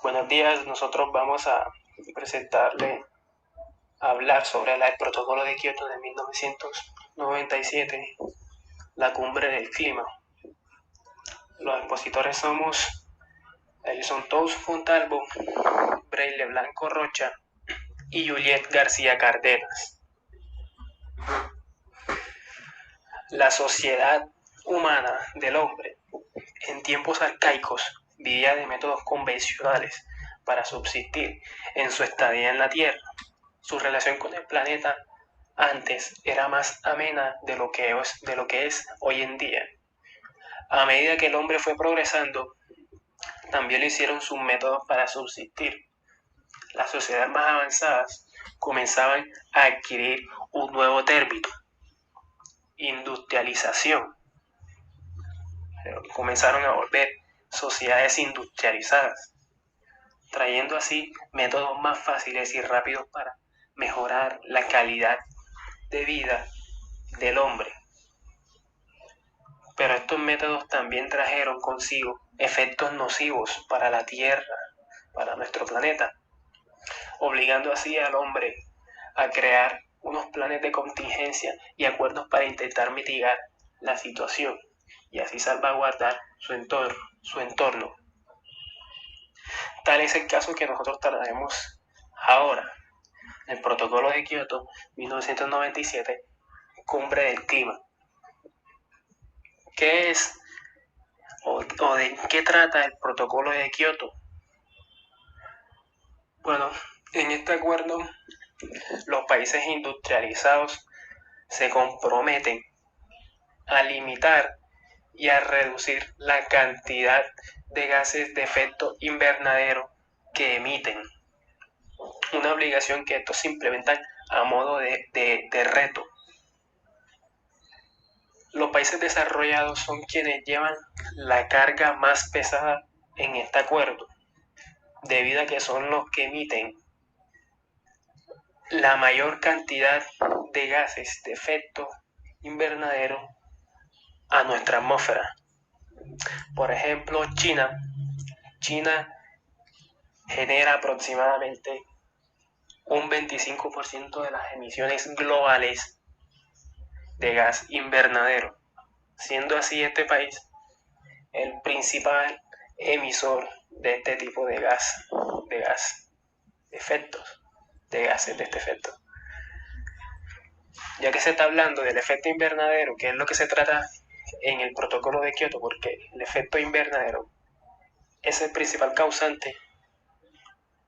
Buenos días, nosotros vamos a hablar sobre el Protocolo de Kioto de 1997, la cumbre del clima. Los expositores ellos son Tous Fontalvo, Braille Blanco Rocha y Juliet García Cárdenas. La sociedad humana del hombre en tiempos arcaicos vivía de métodos convencionales para subsistir en su estadía en la Tierra. Su relación con el planeta antes era más amena de lo que es hoy en día. A medida que el hombre fue progresando, también lo hicieron sus métodos para subsistir. Las sociedades más avanzadas comenzaban a adquirir un nuevo término: industrialización. Comenzaron a volver sociedades industrializadas, trayendo así métodos más fáciles y rápidos para mejorar la calidad de vida del hombre. Pero estos métodos también trajeron consigo efectos nocivos para la Tierra, para nuestro planeta, obligando así al hombre a crear unos planes de contingencia y acuerdos para intentar mitigar la situación y así salvaguardar su entorno. Tal es el caso que nosotros trataremos ahora: el Protocolo de Kioto 1997, Cumbre del Clima. ¿Qué es o de qué trata el Protocolo de Kioto? Bueno, en este acuerdo los países industrializados se comprometen a limitar y a reducir la cantidad de gases de efecto invernadero que emiten. Una obligación que estos se implementan a modo de reto. Los países desarrollados son quienes llevan la carga más pesada en este acuerdo, debido a que son los que emiten la mayor cantidad de gases de efecto invernadero a nuestra atmósfera. Por ejemplo, China genera aproximadamente un 25% de las emisiones globales de gas invernadero, siendo así este país el principal emisor de este tipo de efectos, de gases de este efecto. Ya que se está hablando del efecto invernadero, que es lo que se trata en el Protocolo de Kioto, porque el efecto invernadero es el principal causante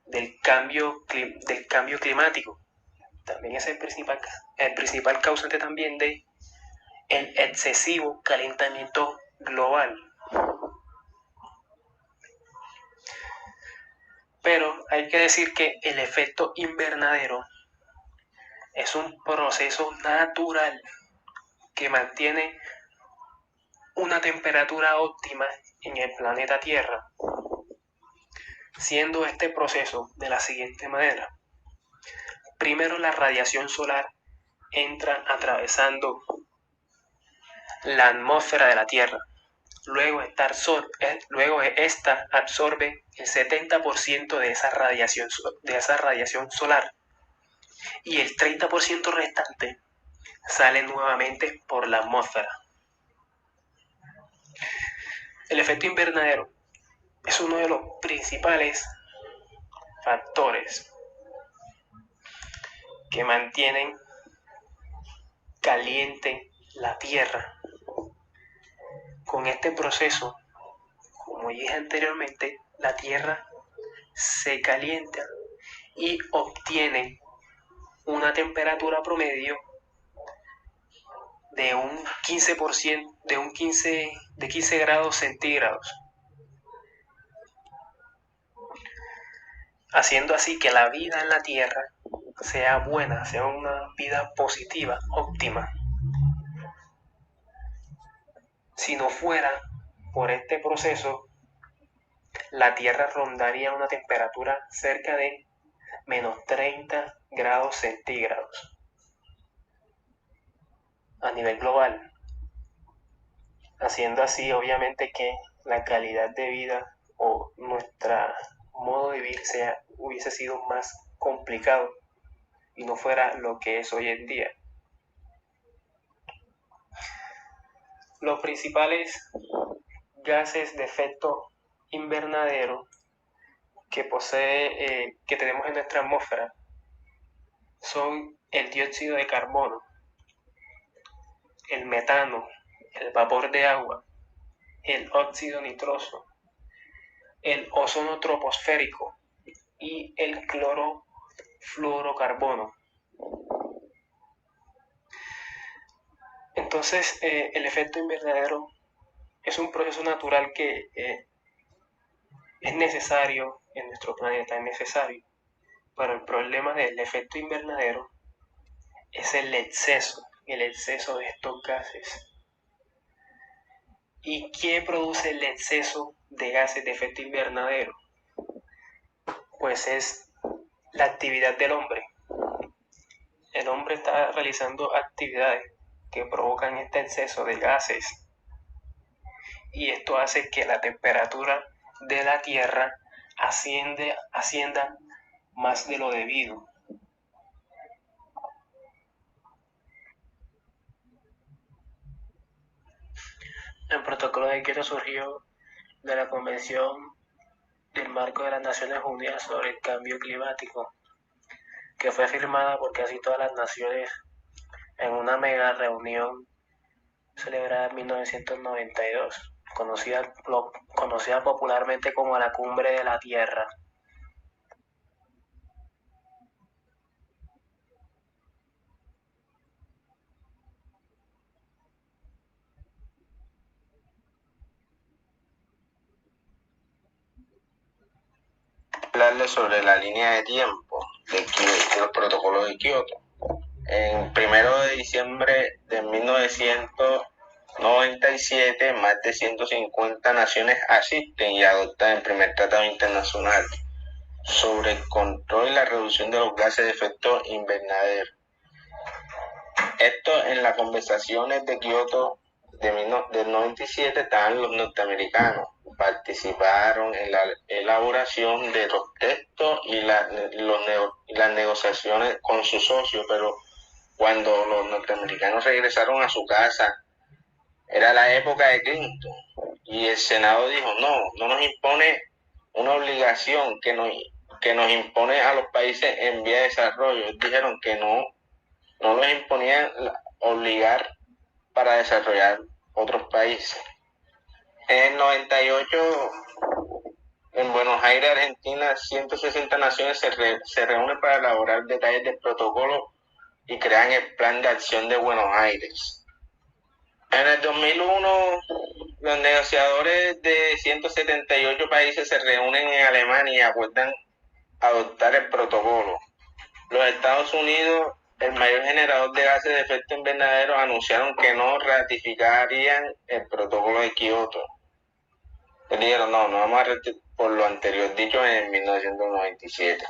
del cambio climático. También es el principal causante también de el excesivo calentamiento global. Pero hay que decir que el efecto invernadero es un proceso natural que mantiene una temperatura óptima en el planeta Tierra, siendo este proceso de la siguiente manera. Primero, la radiación solar entra atravesando la atmósfera de la Tierra. Luego esta absorbe el 70% de esa radiación solar, y el 30% restante sale nuevamente por la atmósfera. El efecto invernadero es uno de los principales factores que mantienen caliente la Tierra. Con este proceso, como dije anteriormente, la Tierra se calienta y obtiene una temperatura promedio de un 15%, de 15 grados centígrados, haciendo así que la vida en la Tierra sea buena, sea una vida positiva, óptima. Si no fuera por este proceso, la Tierra rondaría una temperatura cerca de menos 30 grados centígrados a nivel global, haciendo así obviamente que la calidad de vida o nuestro modo hubiese sido más complicado y no fuera lo que es hoy en día. Los principales gases de efecto invernadero que tenemos en nuestra atmósfera son el dióxido de carbono, el metano, el vapor de agua, el óxido nitroso, el ozono troposférico y el clorofluorocarbono. Entonces, el efecto invernadero es un proceso natural que es necesario en nuestro planeta, es necesario. Pero el problema del efecto invernadero es el exceso de estos gases. ¿Y qué produce el exceso de gases de efecto invernadero? Pues es la actividad del hombre. El hombre está realizando actividades que provocan este exceso de gases y esto hace que la temperatura de la Tierra ascienda más de lo debido. El protocolo de Kioto surgió de la Convención del Marco de las Naciones Unidas sobre el Cambio Climático, que fue firmada por casi todas las naciones en una mega reunión celebrada en 1992, conocida popularmente como la Cumbre de la Tierra. Hablarles sobre la línea de tiempo del protocolo de Kioto. En 1 de diciembre de 1997, más de 150 naciones asisten y adoptan el primer tratado internacional sobre el control y la reducción de los gases de efecto invernadero. Esto en las conversaciones de Kioto del 97 estaban los norteamericanos, participaron en la elaboración de los textos y las negociaciones con sus socios, pero cuando los norteamericanos regresaron a su casa, era la época de Clinton, y el Senado dijo, no nos impone una obligación que nos impone a los países en vía de desarrollo. Ellos dijeron que no los imponían obligar para desarrollar otros países. En el 98, en Buenos Aires, Argentina, 160 naciones se reúnen para elaborar detalles del protocolo y crean el Plan de Acción de Buenos Aires. En el 2001, los negociadores de 178 países se reúnen en Alemania y acuerdan adoptar el protocolo. Los Estados Unidos, el mayor generador de gases de efecto invernadero, anunciaron que no ratificarían el protocolo de Kioto. Dijeron, no vamos a ratificar por lo anterior dicho en 1997.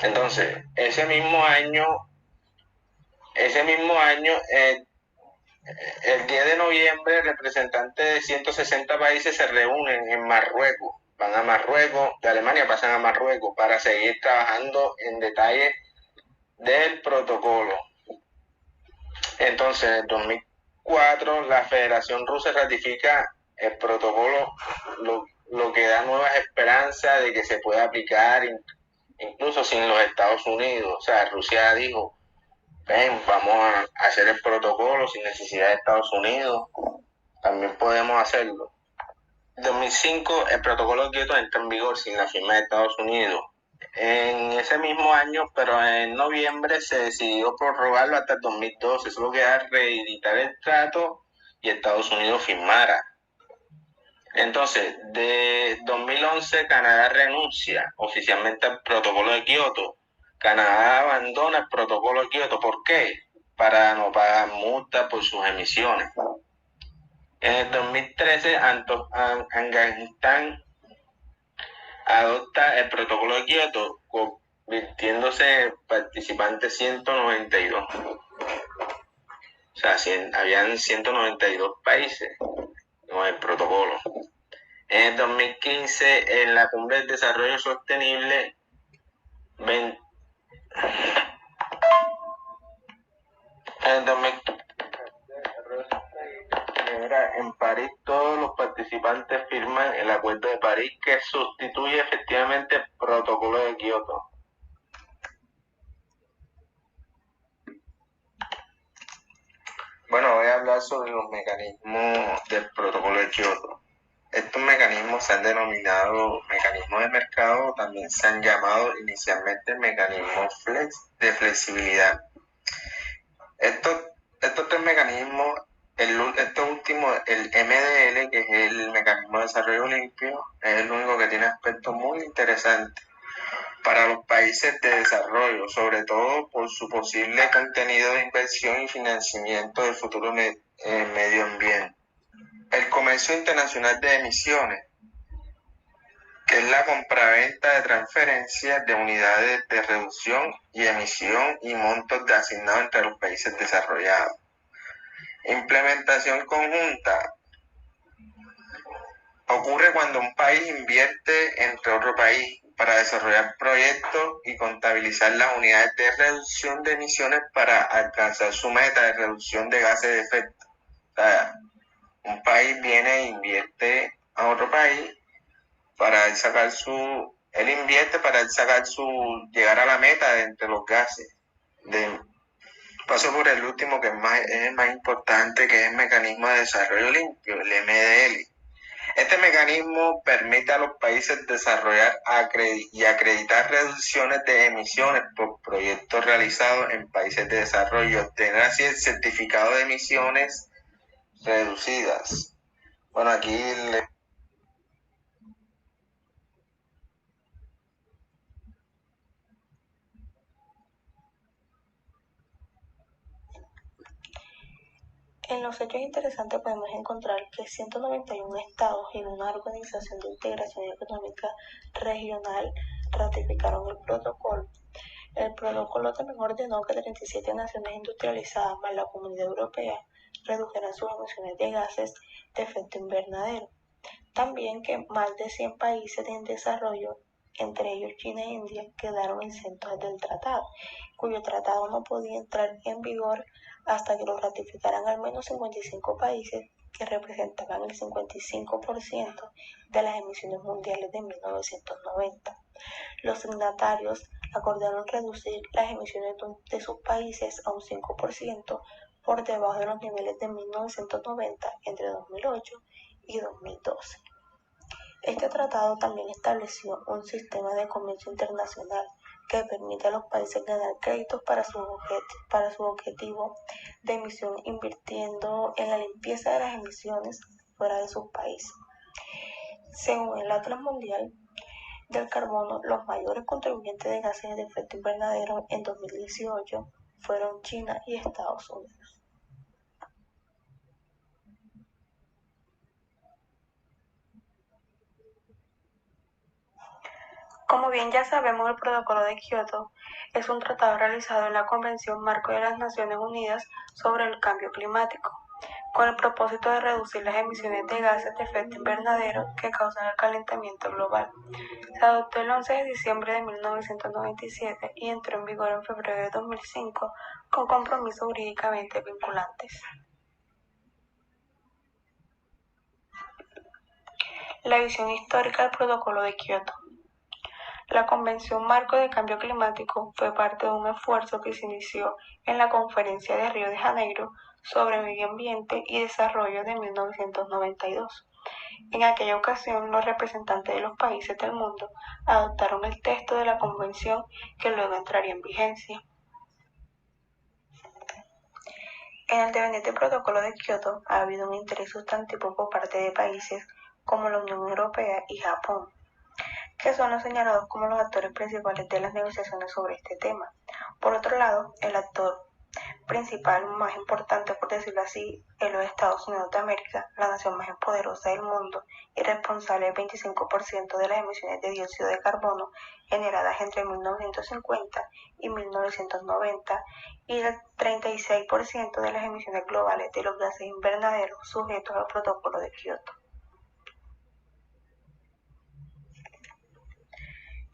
Entonces, ese mismo año, el 10 de noviembre, representantes de 160 países se reúnen en Marruecos. Van a Marruecos, de Alemania pasan a Marruecos para seguir trabajando en detalle del protocolo. Entonces, en el 2004, la Federación Rusa ratifica el protocolo, lo que da nuevas esperanzas de que se pueda aplicar incluso sin los Estados Unidos. O sea, Rusia dijo, ven, vamos a hacer el protocolo sin necesidad de Estados Unidos, también podemos hacerlo. En 2005, el protocolo de Kioto entra en vigor sin la firma de Estados Unidos. En ese mismo año, pero en noviembre, se decidió prorrogarlo hasta el 2012, solo queda reeditar el trato y Estados Unidos firmara. Entonces, de 2011, Canadá renuncia oficialmente al protocolo de Kioto. Canadá abandona el protocolo de Kioto. ¿Por qué? Para no pagar multas por sus emisiones. En el 2013, Afganistán adopta el protocolo de Kioto, convirtiéndose en participante 192. O sea, habían 192 países con el protocolo. En el 2015, en la Cumbre del Desarrollo Sostenible, en el 2015, en París, todos los participantes firman el Acuerdo de París, que sustituye efectivamente el Protocolo de Kioto. Bueno, voy a hablar sobre los mecanismos del Protocolo de Kioto. Estos mecanismos se han denominado mecanismos de mercado, también se han llamado inicialmente mecanismos de flexibilidad. Estos tres mecanismos, este último, el MDL, que es el Mecanismo de Desarrollo Limpio, es el único que tiene aspectos muy interesantes para los países de desarrollo, sobre todo por su posible contenido de inversión y financiamiento del futuro medio ambiente. El comercio internacional de emisiones, que es la compraventa de transferencias de unidades de reducción y emisión y montos de asignados entre los países desarrollados. Implementación conjunta. Ocurre cuando un país invierte entre otro país para desarrollar proyectos y contabilizar las unidades de reducción de emisiones para alcanzar su meta de reducción de gases de efecto. O sea, un país viene e invierte a otro país para sacar llegar a la meta de entre los gases. Paso por el último, que es el más importante, que es el Mecanismo de Desarrollo Limpio, el MDL. Este mecanismo permite a los países desarrollar y acreditar reducciones de emisiones por proyectos realizados en países de desarrollo y obtener así el certificado de emisiones reducidas. Bueno, aquí En los hechos interesantes podemos encontrar que 191 estados y una organización de integración económica regional ratificaron el protocolo. El protocolo también ordenó que 37 naciones industrializadas más la Comunidad Europea redujeran sus emisiones de gases de efecto invernadero. También que más de 100 países en desarrollo, entre ellos China e India, quedaron exentos del tratado, cuyo tratado no podía entrar en vigor hasta que lo ratificaran al menos 55 países, que representaban el 55% de las emisiones mundiales de 1990. Los signatarios acordaron reducir las emisiones de sus países a un 5% por debajo de los niveles de 1990 entre 2008 y 2012. Este tratado también estableció un sistema de comercio internacional que permite a los países ganar créditos para su objetivo de emisión, invirtiendo en la limpieza de las emisiones fuera de sus países. Según el Atlas Mundial del Carbono, los mayores contribuyentes de gases de efecto invernadero en 2018 fueron China y Estados Unidos. Como bien ya sabemos, el Protocolo de Kioto es un tratado realizado en la Convención Marco de las Naciones Unidas sobre el Cambio Climático, con el propósito de reducir las emisiones de gases de efecto invernadero que causan el calentamiento global. Se adoptó el 11 de diciembre de 1997 y entró en vigor en febrero de 2005 con compromisos jurídicamente vinculantes. La visión histórica del Protocolo de Kioto. La Convención Marco de Cambio Climático fue parte de un esfuerzo que se inició en la Conferencia de Río de Janeiro sobre Medio Ambiente y Desarrollo de 1992. En aquella ocasión, los representantes de los países del mundo adoptaron el texto de la Convención, que luego entraría en vigencia. En el devenir Protocolo de Kioto ha habido un interés sustantivo por parte de países como la Unión Europea y Japón, que son los señalados como los actores principales de las negociaciones sobre este tema. Por otro lado, el actor principal, más importante por decirlo así, es los Estados Unidos de América, la nación más poderosa del mundo y responsable del 25% de las emisiones de dióxido de carbono generadas entre 1950 y 1990 y el 36% de las emisiones globales de los gases invernaderos sujetos al Protocolo de Kioto.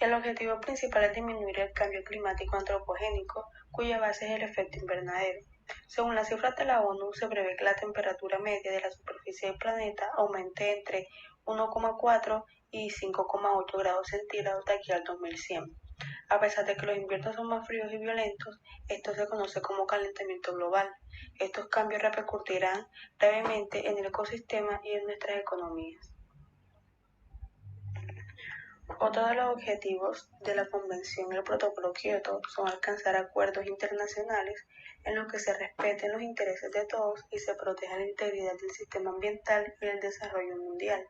El objetivo principal es disminuir el cambio climático antropogénico, cuya base es el efecto invernadero. Según las cifras de la ONU, se prevé que la temperatura media de la superficie del planeta aumente entre 1,4 y 5,8 grados centígrados de aquí al 2100. A pesar de que los inviernos son más fríos y violentos, esto se conoce como calentamiento global. Estos cambios repercutirán gravemente en el ecosistema y en nuestras economías. Otro de los objetivos de la Convención y el Protocolo Kioto son alcanzar acuerdos internacionales en los que se respeten los intereses de todos y se proteja la integridad del sistema ambiental y el desarrollo mundial.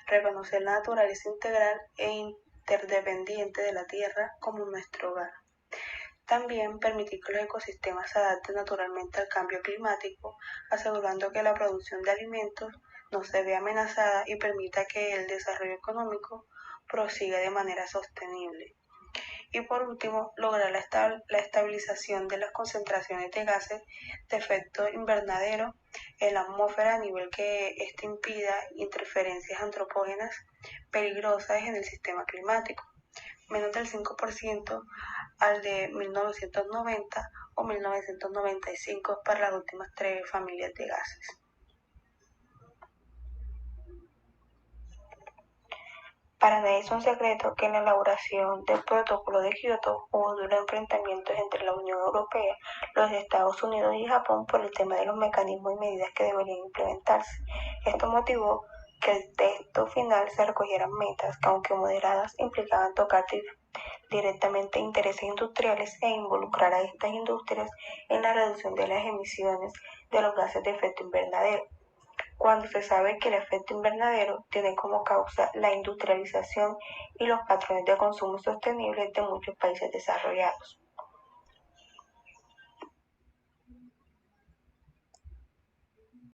Reconocer la naturaleza integral e interdependiente de la Tierra como nuestro hogar. También permitir que los ecosistemas se adapten naturalmente al cambio climático, asegurando que la producción de alimentos no se vea amenazada y permita que el desarrollo económico prosiga de manera sostenible. Y por último, lograr la estabilización de las concentraciones de gases de efecto invernadero en la atmósfera a nivel que éste impida interferencias antropógenas peligrosas en el sistema climático, menos del 5% al de 1990 o 1995 para las últimas 3 familias de gases. Para nadie es un secreto que en la elaboración del Protocolo de Kioto hubo duros enfrentamientos entre la Unión Europea, los Estados Unidos y Japón por el tema de los mecanismos y medidas que deberían implementarse. Esto motivó que el texto final se recogieran metas que, aunque moderadas, implicaban tocar directamente intereses industriales e involucrar a estas industrias en la reducción de las emisiones de los gases de efecto invernadero, cuando se sabe que el efecto invernadero tiene como causa la industrialización y los patrones de consumo sostenibles de muchos países desarrollados.